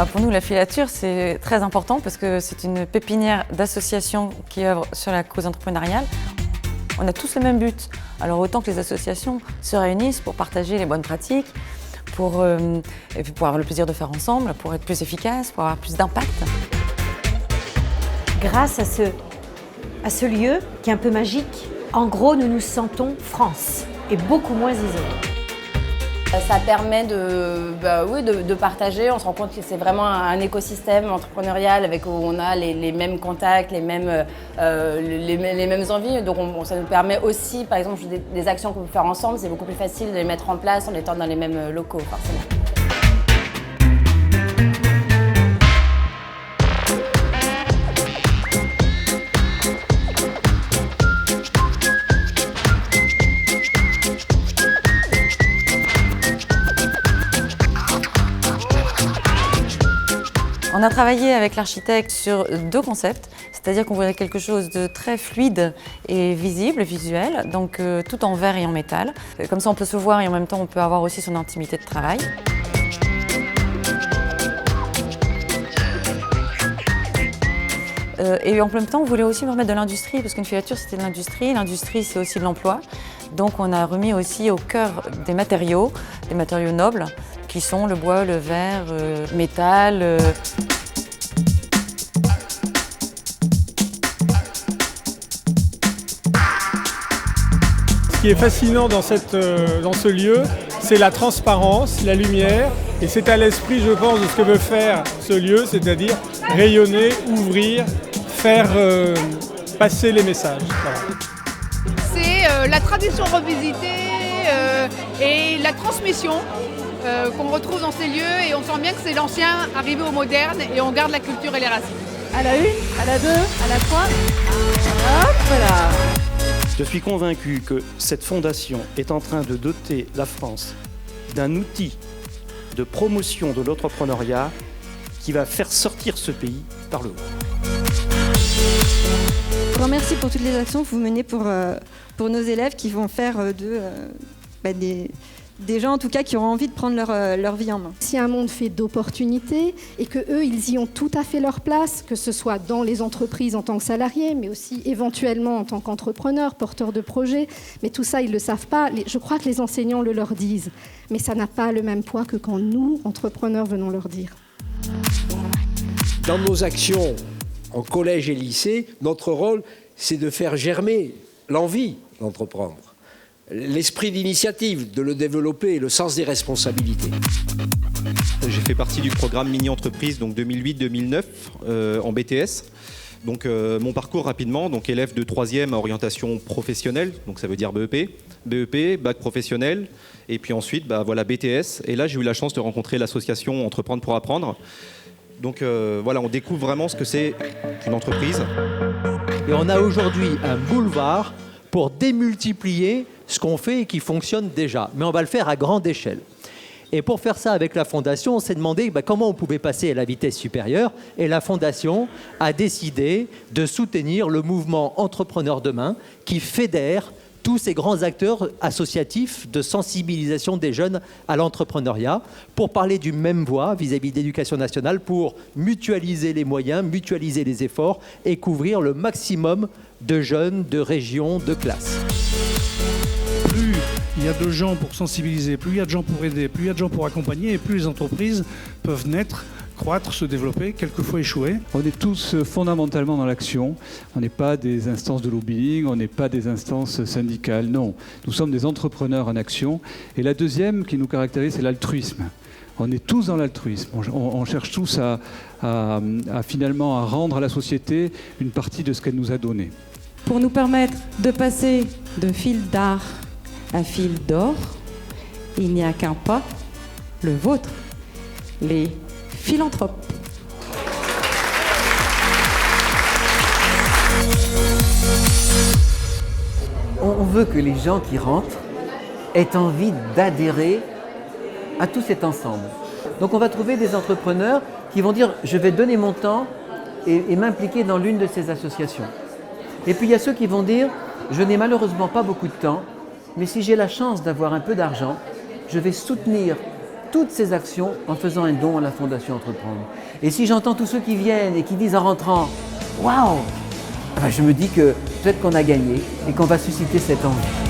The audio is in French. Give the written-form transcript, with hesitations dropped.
Pour nous, la filature, c'est très important parce que c'est une pépinière d'associations qui œuvrent sur la cause entrepreneuriale. On a tous le même but. Alors autant que les associations se réunissent pour partager les bonnes pratiques, pour avoir le plaisir de faire ensemble, pour être plus efficace, pour avoir plus d'impact. Grâce à ce lieu qui est un peu magique, en gros, nous nous sentons France et beaucoup moins isolés. Ça permet de partager, on se rend compte que c'est vraiment un écosystème entrepreneurial avec où on a les mêmes contacts, les mêmes envies. Donc ça nous permet aussi, par exemple, des actions qu'on peut faire ensemble, c'est beaucoup plus facile de les mettre en place en étant dans les mêmes locaux, forcément. On a travaillé avec l'architecte sur 2 concepts, c'est-à-dire qu'on voulait quelque chose de très fluide et visible, visuel, donc tout en verre et en métal. Comme ça on peut se voir et en même temps on peut avoir aussi son intimité de travail. Et en même temps on voulait aussi remettre de l'industrie, parce qu'une filature c'était de l'industrie, l'industrie c'est aussi de l'emploi. Donc on a remis aussi au cœur des matériaux nobles, qui sont le bois, le verre, métal. Ce qui est fascinant dans ce lieu, c'est la transparence, la lumière, et c'est à l'esprit, je pense, de ce que veut faire ce lieu, c'est-à-dire rayonner, ouvrir, faire passer les messages. Voilà. C'est la tradition revisitée et la transmission qu'on retrouve dans ces lieux, et on sent bien que c'est l'ancien arrivé au moderne et on garde la culture et les racines. À la 1, à la 2, à la 3. Hop là. Je suis convaincu que cette fondation est en train de doter la France d'un outil de promotion de l'entrepreneuriat qui va faire sortir ce pays par le haut. Grand merci pour toutes les actions que vous menez pour nos élèves qui vont faire des gens en tout cas qui auront envie de prendre leur vie en main. C'est un monde fait d'opportunités et qu'eux, ils y ont tout à fait leur place, que ce soit dans les entreprises en tant que salariés, mais aussi éventuellement en tant qu'entrepreneurs, porteurs de projets. Mais tout ça, ils ne le savent pas. Je crois que les enseignants le leur disent. Mais ça n'a pas le même poids que quand nous, entrepreneurs, venons leur dire. Dans nos actions en collège et lycée, notre rôle, c'est de faire germer l'envie d'entreprendre. L'esprit d'initiative, de le développer et le sens des responsabilités. J'ai fait partie du programme mini-entreprise donc 2008-2009 en BTS. Donc mon parcours rapidement, donc élève de 3e à orientation professionnelle, donc ça veut dire BEP, bac professionnel, et puis ensuite BTS. Et là j'ai eu la chance de rencontrer l'association Entreprendre pour apprendre. Donc on découvre vraiment ce que c'est qu'une entreprise. Et on a aujourd'hui un boulevard pour démultiplier ce qu'on fait et qui fonctionne déjà. Mais on va le faire à grande échelle. Et pour faire ça avec la Fondation, on s'est demandé comment on pouvait passer à la vitesse supérieure. Et la Fondation a décidé de soutenir le mouvement Entrepreneurs Demain qui fédère tous ces grands acteurs associatifs de sensibilisation des jeunes à l'entrepreneuriat pour parler d'une même voix vis-à-vis de l'éducation nationale, pour mutualiser les moyens, mutualiser les efforts et couvrir le maximum de jeunes, de régions, de classes. Plus il y a de gens pour sensibiliser, plus il y a de gens pour aider, plus il y a de gens pour accompagner, et plus les entreprises peuvent naître, croître, se développer, quelquefois échouer. On est tous fondamentalement dans l'action. On n'est pas des instances de lobbying, on n'est pas des instances syndicales, non. Nous sommes des entrepreneurs en action. Et la deuxième qui nous caractérise, c'est l'altruisme. On est tous dans l'altruisme. On cherche tous à finalement à rendre à la société une partie de ce qu'elle nous a donné. Pour nous permettre de passer d'un fil d'art à un fil d'or, il n'y a qu'un pas, le vôtre, les philanthropes. On veut que les gens qui rentrent aient envie d'adhérer à tout cet ensemble. Donc on va trouver des entrepreneurs qui vont dire « je vais donner mon temps et m'impliquer dans l'une de ces associations ». Et puis il y a ceux qui vont dire « je n'ai malheureusement pas beaucoup de temps, mais si j'ai la chance d'avoir un peu d'argent, je vais soutenir toutes ces actions en faisant un don à la Fondation Entreprendre. Et si j'entends tous ceux qui viennent et qui disent en rentrant « Waouh !» je me dis que peut-être qu'on a gagné et qu'on va susciter cette envie.